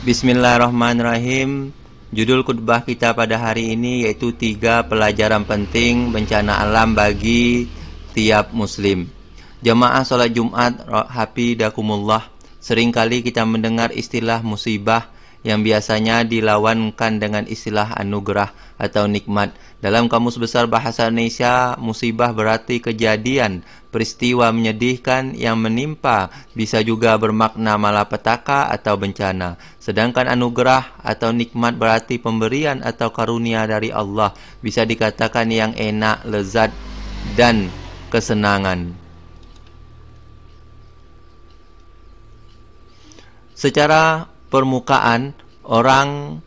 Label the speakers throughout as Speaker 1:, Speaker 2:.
Speaker 1: Bismillahirrahmanirrahim. Judul khutbah kita pada hari ini yaitu 3 pelajaran penting bencana alam bagi tiap muslim. Jamaah sholat Jumat hafidakumullah. Seringkali kita mendengar istilah musibah yang biasanya dilawankan dengan istilah anugerah atau nikmat. Dalam Kamus Besar Bahasa Indonesia, musibah berarti kejadian, peristiwa menyedihkan yang menimpa, bisa juga bermakna malapetaka atau bencana. Sedangkan anugerah atau nikmat berarti pemberian atau karunia dari Allah, bisa dikatakan yang enak, lezat, dan kesenangan. Secara permukaan, orang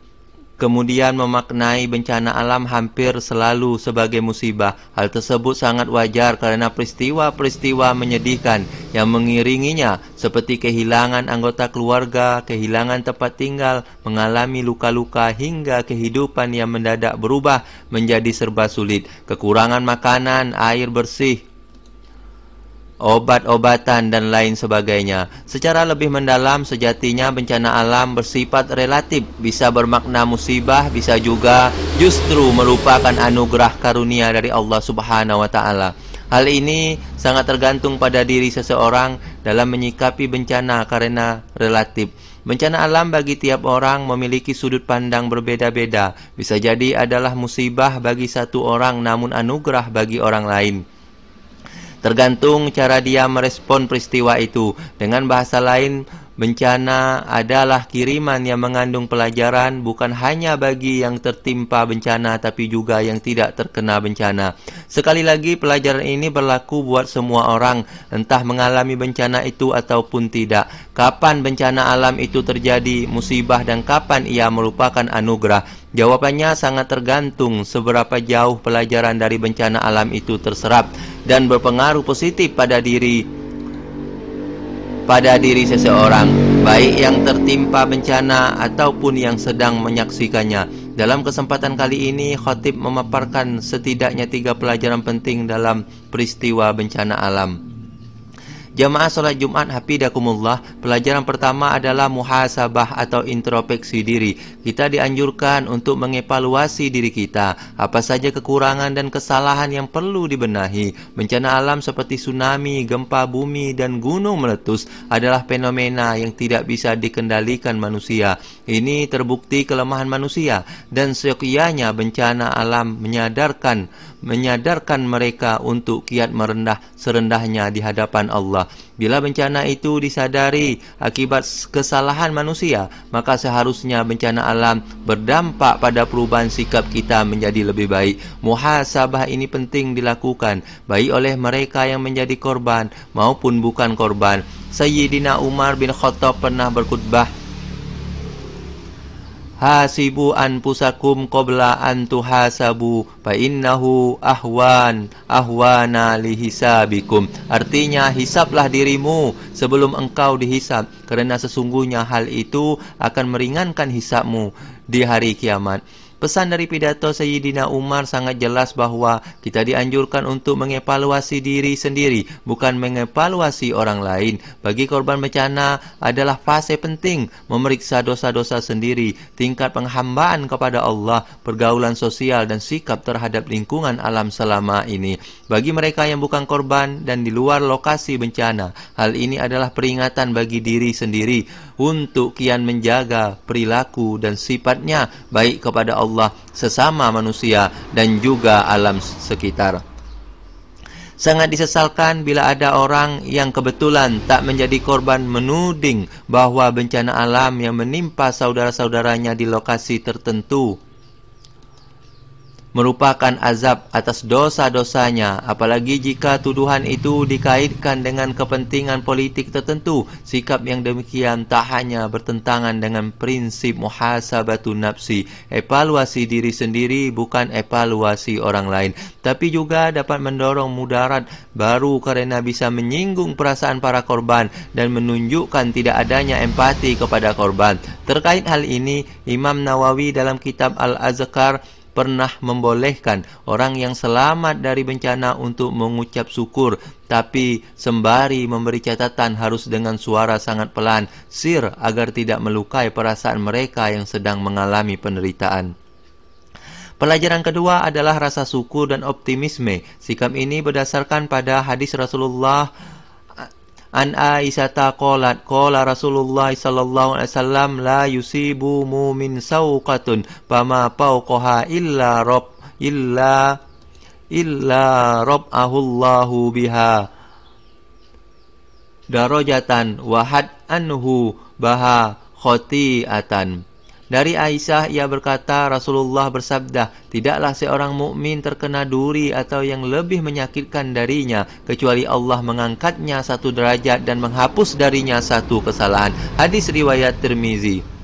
Speaker 1: kemudian memaknai bencana alam hampir selalu sebagai musibah. Hal tersebut sangat wajar karena peristiwa-peristiwa menyedihkan yang mengiringinya seperti kehilangan anggota keluarga, kehilangan tempat tinggal, mengalami luka-luka hingga kehidupan yang mendadak berubah menjadi serba sulit, kekurangan makanan, air bersih, obat-obatan, dan lain sebagainya. Secara lebih mendalam, sejatinya bencana alam bersifat relatif, bisa bermakna musibah, bisa juga justru merupakan anugerah karunia dari Allah Subhanahu wa Ta'ala. Hal ini sangat tergantung pada diri seseorang dalam menyikapi bencana karena relatif. Bencana alam bagi tiap orang memiliki sudut pandang berbeda-beda. Bisa jadi adalah musibah bagi satu orang namun anugerah bagi orang lain. Tergantung cara dia merespon peristiwa itu. Dengan bahasa lain, bencana adalah kiriman yang mengandung pelajaran bukan hanya bagi yang tertimpa bencana tapi juga yang tidak terkena bencana. Sekali lagi, pelajaran ini berlaku buat semua orang, entah mengalami bencana itu ataupun tidak. Kapan bencana alam itu terjadi, musibah, dan kapan ia merupakan anugerah? Jawabannya sangat tergantung seberapa jauh pelajaran dari bencana alam itu terserap dan berpengaruh positif pada diri seseorang, baik yang tertimpa bencana ataupun yang sedang menyaksikannya. Dalam kesempatan kali ini, khatib memaparkan setidaknya 3 pelajaran penting dalam peristiwa bencana alam. Jamaah sholat Jumat hafidakumullah, pelajaran pertama adalah muhasabah atau introspeksi diri. Kita dianjurkan untuk mengevaluasi diri kita. Apa saja kekurangan dan kesalahan yang perlu dibenahi. Bencana alam seperti tsunami, gempa bumi, dan gunung meletus adalah fenomena yang tidak bisa dikendalikan manusia. Ini terbukti kelemahan manusia, dan seyogyanya bencana alam menyadarkan mereka untuk kiat merendah serendahnya di hadapan Allah. Bila bencana itu disadari akibat kesalahan manusia, maka seharusnya bencana alam berdampak pada perubahan sikap kita menjadi lebih baik. Muhasabah ini penting dilakukan baik oleh mereka yang menjadi korban maupun bukan korban. Sayyidina Umar bin Khattab pernah berkhutbah, hasibu anfusakum qabla an tuhasabu fa innahu ahwana lihisabikum. Artinya, hisablah dirimu sebelum engkau dihisab, karena sesungguhnya hal itu akan meringankan hisabmu di hari kiamat. Pesan dari pidato Sayyidina Umar sangat jelas bahwa kita dianjurkan untuk mengevaluasi diri sendiri, bukan mengevaluasi orang lain. Bagi korban bencana adalah fase penting memeriksa dosa-dosa sendiri, tingkat penghambaan kepada Allah, pergaulan sosial, dan sikap terhadap lingkungan alam selama ini. Bagi mereka yang bukan korban dan di luar lokasi bencana, hal ini adalah peringatan bagi diri sendiri untuk kian menjaga perilaku dan sifatnya baik kepada Allah, sesama manusia, dan juga alam sekitar. Sangat disesalkan bila ada orang yang kebetulan tak menjadi korban menuding bahwa bencana alam yang menimpa saudara-saudaranya di lokasi tertentu merupakan azab atas dosa-dosanya, apalagi jika tuduhan itu dikaitkan dengan kepentingan politik tertentu. Sikap yang demikian tak hanya bertentangan dengan prinsip muhasabatun nafsi, evaluasi diri sendiri bukan evaluasi orang lain, tapi juga dapat mendorong mudarat baru karena bisa menyinggung perasaan para korban dan menunjukkan tidak adanya empati kepada korban. Terkait hal ini, Imam Nawawi dalam kitab Al-Azkar pernah membolehkan orang yang selamat dari bencana untuk mengucap syukur, tapi sembari memberi catatan harus dengan suara sangat pelan, sir, agar tidak melukai perasaan mereka yang sedang mengalami penderitaan. Pelajaran kedua adalah rasa syukur dan optimisme. Sikap ini berdasarkan pada hadis Rasulullah an Aisyata qalat qala Rasulullah sallallahu alaihi wasallam la yusibu mu'min sauqatun fama fawqaha illa rab'ahullahu biha darajatan wa had anhu baha khati'atan. Dari Aisyah ia berkata, Rasulullah bersabda, tidaklah seorang mukmin terkena duri atau yang lebih menyakitkan darinya kecuali Allah mengangkatnya satu derajat dan menghapus darinya satu kesalahan. Hadis riwayat Tirmizi.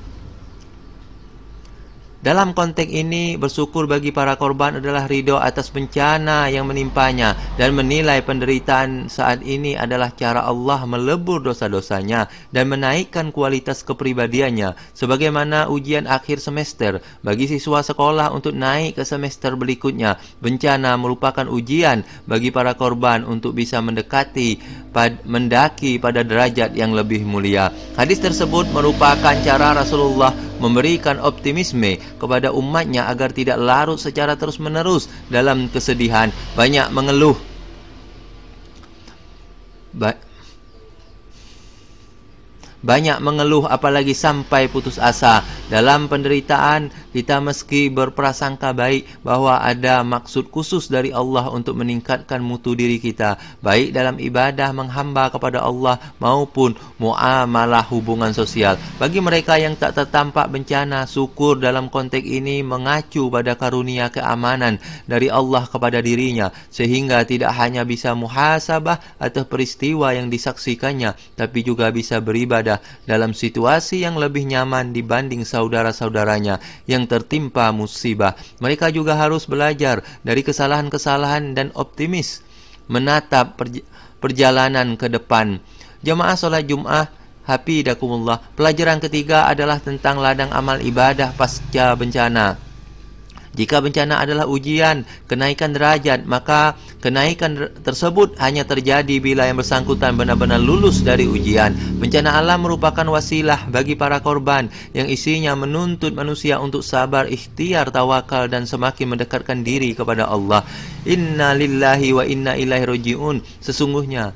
Speaker 1: Dalam konteks ini, bersyukur bagi para korban adalah ridho atas bencana yang menimpanya dan menilai penderitaan saat ini adalah cara Allah melebur dosa-dosanya dan menaikkan kualitas kepribadiannya. Sebagaimana ujian akhir semester bagi siswa sekolah untuk naik ke semester berikutnya, bencana merupakan ujian bagi para korban untuk bisa mendaki pada derajat yang lebih mulia. Hadis tersebut merupakan cara Rasulullah memberikan optimisme kepada umatnya agar tidak larut secara terus-menerus dalam kesedihan, banyak mengeluh apalagi sampai putus asa. Dalam penderitaan, kita meski berprasangka baik bahwa ada maksud khusus dari Allah untuk meningkatkan mutu diri kita, baik dalam ibadah menghamba kepada Allah maupun muamalah hubungan sosial. Bagi mereka yang tak tertampak bencana, syukur dalam konteks ini mengacu pada karunia keamanan dari Allah kepada dirinya, sehingga tidak hanya bisa muhasabah atas peristiwa yang disaksikannya, tapi juga bisa beribadah dalam situasi yang lebih nyaman dibanding saudara-saudaranya yang tertimpa musibah. Mereka juga harus belajar dari kesalahan-kesalahan dan optimis menatap perjalanan ke depan. Jamaah salat Jumat hafizakumullah. Pelajaran ketiga adalah tentang ladang amal ibadah pasca bencana. Jika bencana adalah ujian, kenaikan derajat, maka kenaikan tersebut hanya terjadi bila yang bersangkutan benar-benar lulus dari ujian. Bencana alam merupakan wasilah bagi para korban yang isinya menuntut manusia untuk sabar, ikhtiar, tawakal, dan semakin mendekatkan diri kepada Allah. Inna lillahi wa inna ilaihi raji'un. Sesungguhnya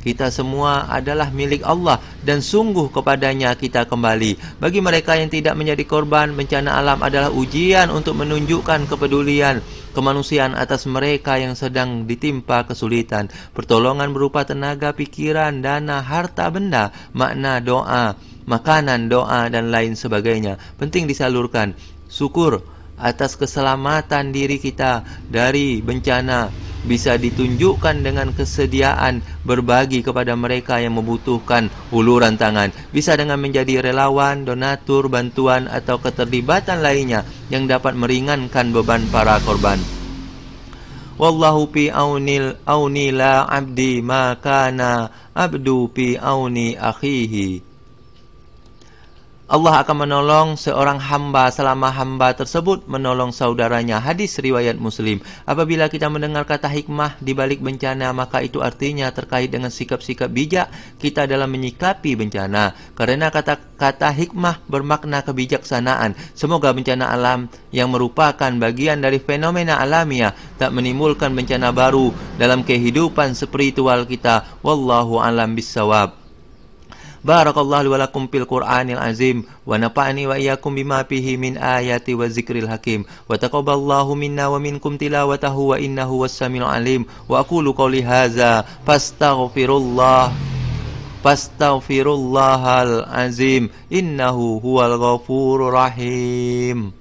Speaker 1: kita semua adalah milik Allah dan sungguh kepadanya kita kembali. Bagi mereka yang tidak menjadi korban, bencana alam adalah ujian untuk menunjukkan kepedulian kemanusiaan atas mereka yang sedang ditimpa kesulitan. Pertolongan berupa tenaga, pikiran, dana, harta benda, makna, doa, makanan, doa, dan lain sebagainya penting disalurkan. Syukur atas keselamatan diri kita dari bencana bisa ditunjukkan dengan kesediaan berbagi kepada mereka yang membutuhkan uluran tangan. Bisa dengan menjadi relawan, donatur, bantuan, atau keterlibatan lainnya yang dapat meringankan beban para korban. Wallahu fi auni la abdi ma kana abdu fi auni akhihi. Allah akan menolong seorang hamba selama hamba tersebut menolong saudaranya. Hadis riwayat Muslim. Apabila kita mendengar kata hikmah di balik bencana, maka itu artinya terkait dengan sikap-sikap bijak kita dalam menyikapi bencana. Karena kata hikmah bermakna kebijaksanaan. Semoga bencana alam yang merupakan bagian dari fenomena alamiah tak menimbulkan bencana baru dalam kehidupan spiritual kita. Wallahu a'lam bissawab. Barakallahu li wa lakum fil Qur'anil azim wa nafa'ani wa iyyakum bima fihi min ayati wa zikril hakim wa taqabbalallahu minna wa minkum tilawatahu wa innahu was-sami'ul alim wa aqulu qouli hadza fastaghfirullahal azim innahu huwal ghafurur rahim.